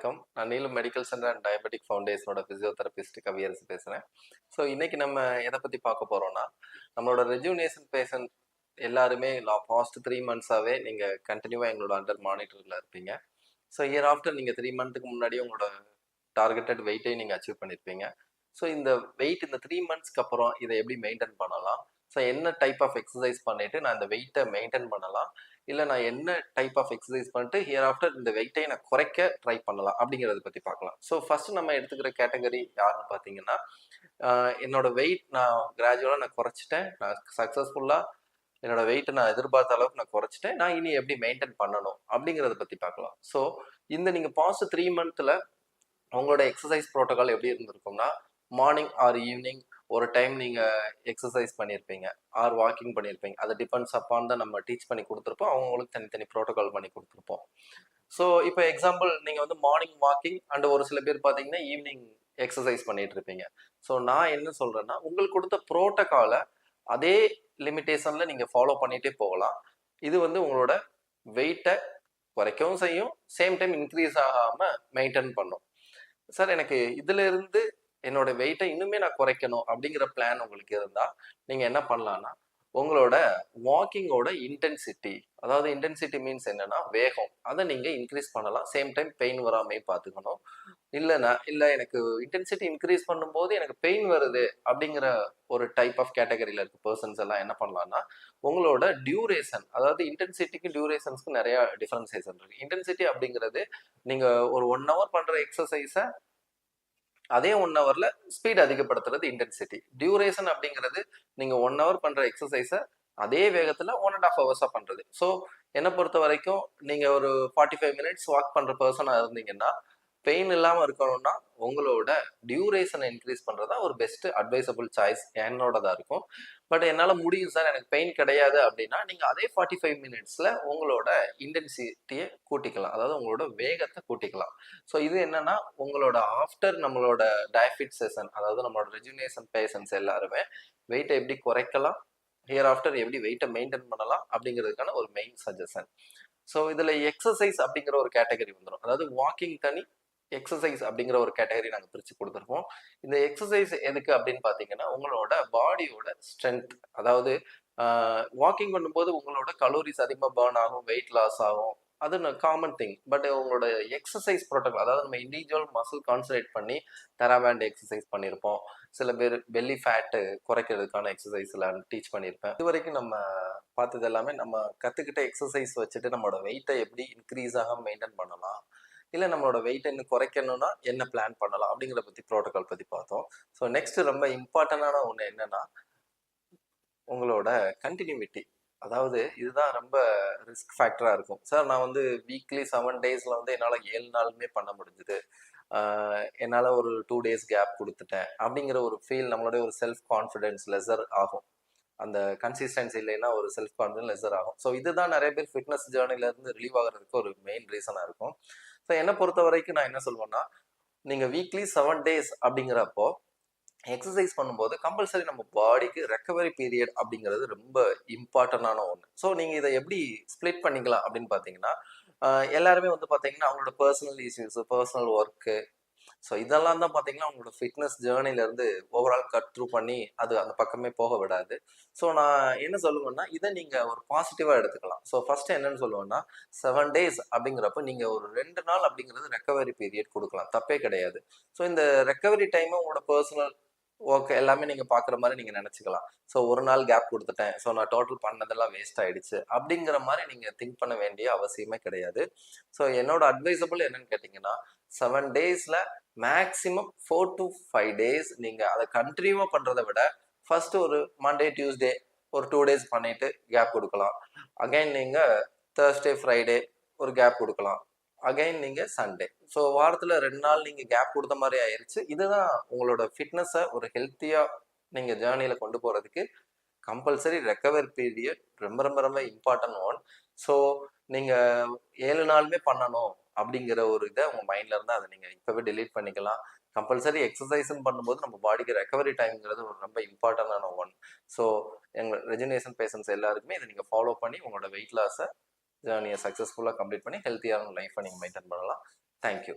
வணக்கம். நான் Neelam medical center and diabetic ஃபவுண்டேஷனோட பிசியோதெரபிஸ்ட் கவியரசு பேசுறேன். ஸோ இன்னைக்கு நம்ம எத பத்தி பார்க்க போறோம்னா, நம்மளோட ரெஜுவினேஷன் பேஷண்ட் எல்லாருமே பாஸ்ட் 3 மந்த்ஸாவே நீங்க கன்டினியூவா எங்களோட அண்டர் மானிட்டர்ல இருப்பீங்க. ஸோ இயர் ஆஃப்டர் நீங்க 3 மந்த்துக்கு முன்னாடியே உங்களோட டார்கெட்டட் வெயிட்டையும் நீங்க அச்சீவ் பண்ணியிருப்பீங்க. ஸோ இந்த வெயிட் இந்த 3 மந்த்ஸ்க்கு அப்புறம் இத எப்படி மெயின்டெயின் பண்ணலாம்? ஸோ என்ன டைப் ஆஃப் எக்ஸர்சைஸ் பண்ணிட்டு நான் இந்த வெயிட்ட மெயின்டெயின் பண்ணலாம்? இல்ல நான் என்ன டைப் ஆஃப் எக்ஸர்சைஸ் பண்ணிட்டு ஹியர் ஆஃப்டர் இந்த வெயிட்டை நான் குறைக்க ட்ரை பண்ணலாம் அப்படிங்கறத பத்தி பார்க்கலாம். ஸோ ஃபர்ஸ்ட் நம்ம எடுத்துக்கிற கேட்டகரி யாருன்னு பார்த்தீங்கன்னா, என்னோட வெயிட் நான் கிராஜுவலா நான் குறைச்சிட்டேன். நான் சக்சஸ்ஃபுல்லா என்னோட வெயிட் நான் எதிர்பார்த்த அளவுக்கு நான் குறைச்சிட்டேன். நான் இனி எப்படி மெயின்டைன் பண்ணணும் அப்படிங்கறத பத்தி பார்க்கலாம். ஸோ இந்த நீங்க பாஸ்ட் 3 மந்த்ல உங்களோட எக்ஸசைஸ் ப்ரோட்டோகால் எப்படி இருந்திருக்கும்னா, மார்னிங் ஆர் ஈவினிங் ஒரு டைம் நீங்க எக்ஸசைஸ் பண்ணியிருப்பீங்க ஆர் வாக்கிங் பண்ணியிருப்பீங்க. அது டிபெண்ட்ஸ் அப்பான் தான் நம்ம டீச் பண்ணி கொடுத்துருப்போம். அவங்களுக்கு தனித்தனி ப்ரோட்டோகால் பண்ணி கொடுத்துருப்போம். ஸோ இப்போ எக்ஸாம்பிள் நீங்க வந்து மார்னிங் வாக்கிங் அண்ட் ஒரு சில பேர் பார்த்தீங்கன்னா ஈவினிங் எக்ஸசைஸ் பண்ணிட்டு இருப்பீங்க. ஸோ நான் என்ன சொல்றேன்னா, உங்களுக்கு கொடுத்த ப்ரோட்டோகாலை அதே லிமிட்டேஷன்ல நீங்க ஃபாலோ பண்ணிட்டே போகலாம். இது வந்து உங்களோட வெயிட்டை குறைக்கவும் செய்யும், சேம் டைம் இன்க்ரீஸ் ஆகாம மெயின்டைன் பண்ணும். சார் எனக்கு இதுல இருந்து என்னோட வெயிட்டை இன்னுமே நான் குறைக்கணும் அப்படிங்கிற பிளான் உங்களுக்கு இருந்தா நீங்க என்ன பண்ணலாம்னா, உங்களோட வாக்கிங்கோட இன்டென்சிட்டி, அதாவது இன்டென்சிட்டி மீன்ஸ் என்னன்னா வேகம், அதை நீங்க இன்க்ரீஸ் பண்ணலாம். சேம் டைம் பெயின் வராமே பார்த்துக்கணும். இல்ல எனக்கு இன்டென்சிட்டி இன்க்ரீஸ் பண்ணும்போது எனக்கு பெயின் வருது அப்படிங்கிற ஒரு டைப் ஆஃப் கேட்டகரியில இருக்க பர்சன்ஸ் எல்லாம் என்ன பண்ணலாம்னா, உங்களோட டியூரேஷன், அதாவது இன்டென்சிட்டிக்கு டியூரேஷன்ஸ்க்கு நிறைய டிஃபரன்சியேஷன் இருக்கு. இன்டென்சிட்டி அப்படிங்கிறது நீங்க ஒரு 1 hour பண்ற எக்ஸசைஸை அதே 1 hourல ஸ்பீட் அதிகப்படுத்துறது இன்டென்சிட்டி. டியூரேஷன் அப்படிங்கிறது நீங்க 1 hour பண்ற எக்ஸசைஸை அதே வேகத்துல 1.5 hours பண்றது. ஸோ என்னை பொறுத்த வரைக்கும் நீங்க ஒரு 45 minutes வாக் பண்ற பர்சனா இருந்தீங்கன்னா, பெயின் இல்லாம இருக்கணும்னா உங்களோட டியூரேஷனை இன்க்ரீஸ் பண்றதா ஒரு பெஸ்ட் அட்வைசபிள் சாய்ஸ் என்னோடதா இருக்கும். பட் என்னால முடியும் சார், எனக்கு பெயின் கிடையாது அப்படின்னா நீங்க அதே 45 minutesல உங்களோட இன்டென்சிட்டியை கூட்டிக்கலாம், அதாவது உங்களோட வேகத்தை கூட்டிக்கலாம். ஸோ இது என்னன்னா, உங்களோட ஆஃப்டர் நம்மளோட டயபிட் செஷன், அதாவது நம்மளோட ரெஜுனேஷன் பேஷன்ஸ் எல்லாருமே வெயிட்டை எப்படி குறைக்கலாம், ஹியர் ஆஃப்டர் எப்படி வெயிட்டை மெயின்டைன் பண்ணலாம் அப்படிங்கிறதுக்கான ஒரு மெயின் சஜஷன். ஸோ இதுல எக்ஸசைஸ் அப்படிங்கிற ஒரு கேட்டகரி வந்துடும். அதாவது வாக்கிங் தனி, எக்ஸசைஸ் அப்படிங்கிற ஒரு கேட்டகரி நாங்கள் பிரிச்சு கொடுத்துருப்போம். இந்த எக்ஸசைஸ் எதுக்கு அப்படின்னு பார்த்தீங்கன்னா, உங்களோட பாடியோட ஸ்ட்ரென்த், அதாவது வாக்கிங் பண்ணும்போது உங்களோட கலோரிஸ் அதிகமாக பேர்ன் ஆகும், வெயிட் லாஸ் ஆகும், அது காமன் திங். பட் உங்களோட எக்ஸசைஸ் ப்ரோட்டோகால், அதாவது நம்ம இண்டிவிஜுவல் மசில் கான்சன்ட்ரேட் பண்ணி தெராபேண்ட் எக்ஸசைஸ் பண்ணியிருப்போம். சில பேர் பெல்லி ஃபேட்டு குறைக்கிறதுக்கான எக்ஸசைஸ் எல்லாம் டீச் பண்ணியிருப்பேன். இது வரைக்கும் நம்ம பார்த்தது எல்லாமே நம்ம கற்றுக்கிட்ட எக்ஸசைஸ் வச்சுட்டு நம்மளோட வெயிட்டை எப்படி இன்க்ரீஸ் ஆக மெயின்டைன் பண்ணலாம், இல்லை நம்மளோட வெயிட்டை இன்னும் குறைக்கணும்னா என்ன பிளான் பண்ணலாம் அப்படிங்கிற பற்றி ப்ரோட்டோகால் பற்றி பார்த்தோம். ஸோ நெக்ஸ்ட் ரொம்ப இம்பார்ட்டண்டான ஒன்று என்னன்னா, உங்களோட கண்டினியூட்டி. அதாவது இதுதான் ரொம்ப ரிஸ்க் ஃபேக்டராக இருக்கும். சார் நான் வந்து வீக்லி 7 daysல வந்து என்னால் 7 நாளுமே பண்ண முடிஞ்சுது, என்னால் ஒரு 2 days கேப் கொடுத்துட்டேன் அப்படிங்கிற ஒரு ஃபீல், நம்மளுடைய ஒரு செல்ஃப் கான்ஃபிடென்ஸ் லெசர் ஆகும். அந்த கன்சிஸ்டன்சி இல்லைன்னா ஒரு செல்ஃப் கான்ஃபிடன்ஸ் லெசர் ஆகும். ஸோ இதுதான் நிறைய பேர் ஃபிட்னஸ் ஜேர்னில இருந்து ரிலீவ் ஆகிறதுக்கு ஒரு மெயின் ரீசனாக இருக்கும். ஸோ என்னை பொறுத்த வரைக்கும் நான் என்ன சொல்வேன்னா, நீங்கள் வீக்லி 7 days அப்படிங்கிறப்போ எக்ஸசைஸ் பண்ணும்போது கம்பல்சரி நம்ம பாடிக்கு ரெக்கவரி பீரியட் அப்படிங்கிறது ரொம்ப இம்பார்ட்டண்டான ஒன்று. ஸோ நீங்கள் இதை எப்படி ஸ்ப்ளிட் பண்ணிக்கலாம் அப்படின்னு பார்த்தீங்கன்னா, எல்லாருமே வந்து பார்த்தீங்கன்னா அவங்களோட personal issues, personal work, so இதெல்லாம் தான் பார்த்தீங்கன்னா உங்களோட ஃபிட்னஸ் ஜேர்னிலேருந்து ஓவரால் கட் த்ரூ பண்ணி அது அந்த பக்கமே போக விடாது. ஸோ நான் என்ன சொல்லுவேன்னா, இதை நீங்கள் ஒரு பாசிட்டிவாக எடுத்துக்கலாம். ஸோ ஃபர்ஸ்ட் என்னன்னு சொல்லுவேன்னா, 7 days அப்படிங்கிறப்ப நீங்கள் ஒரு 2 நாள் அப்படிங்கிறது ரெக்கவரி பீரியட் கொடுக்கலாம், தப்பே கிடையாது. ஸோ இந்த ரெக்கவரி டைமை உங்களோட பர்சனல் ஒர்க் எல்லாமே நீங்கள் பார்க்குற மாதிரி நீங்கள் நினச்சிக்கலாம். ஸோ ஒரு நாள் கேப் கொடுத்துட்டேன், ஸோ நான் டோட்டல் பண்ணதெல்லாம் வேஸ்ட் ஆயிடுச்சு அப்படிங்கிற மாதிரி நீங்கள் திங்க் பண்ண வேண்டிய அவசியமே கிடையாது. ஸோ என்னோட அட்வைசபிள் என்னன்னு கேட்டிங்கன்னா, 7 daysல மேக்ஸிமம் 4 to 5 days நீங்கள் அதை கண்டினியூவாக பண்ணுறதை விட ஃபர்ஸ்ட் ஒரு மண்டே டியூஸ்டே ஒரு 2 days பண்ணிட்டு கேப் கொடுக்கலாம். அகைன் நீங்கள் தேர்ஸ்டே ஃப்ரைடே ஒரு கேப் கொடுக்கலாம். அகைன் நீங்கள் சண்டே. ஸோ வாரத்தில் 2 நாள் நீங்கள் கேப் கொடுத்த மாதிரி ஆயிடுச்சு. இதுதான் உங்களோட ஃபிட்னஸை ஒரு ஹெல்த்தியாக நீங்கள் ஜேர்னியில் கொண்டு போகிறதுக்கு கம்பல்சரி ரெக்கவர் பீரியட் ரொம்ப ரொம்ப ரொம்ப இம்பார்ட்டன்ட் ஒன். ஸோ நீங்கள் 7 நாளுமே பண்ணணும் அப்படிங்கிற ஒரு இதை உங்கள் மைண்டில் இருந்தால் அதை நீங்கள் இப்போவே டெலீட் பண்ணிக்கலாம். கம்பல்சரி எக்ஸசைஸ்ன்னு பண்ணும்போது நம்ம பாடிக்கு ரெக்கவரி டைம்ங்கிறது ஒரு ரொம்ப இம்பார்ட்டண்டான ஒன். ஸோ எங்கள் ரெஜுனேஷன் பேஷன்ஸ் எல்லாருக்குமே இதை நீங்கள் ஃபாலோ பண்ணி உங்களோட வெயிட் லாஸை ஜேர்னியை சக்ஸஸ்ஃபுல்லாக கம்ப்ளீட் பண்ணி ஹெல்த்தியான லைஃப்பை நீங்கள் மெயின்டைன் பண்ணலாம். தேங்க்யூ.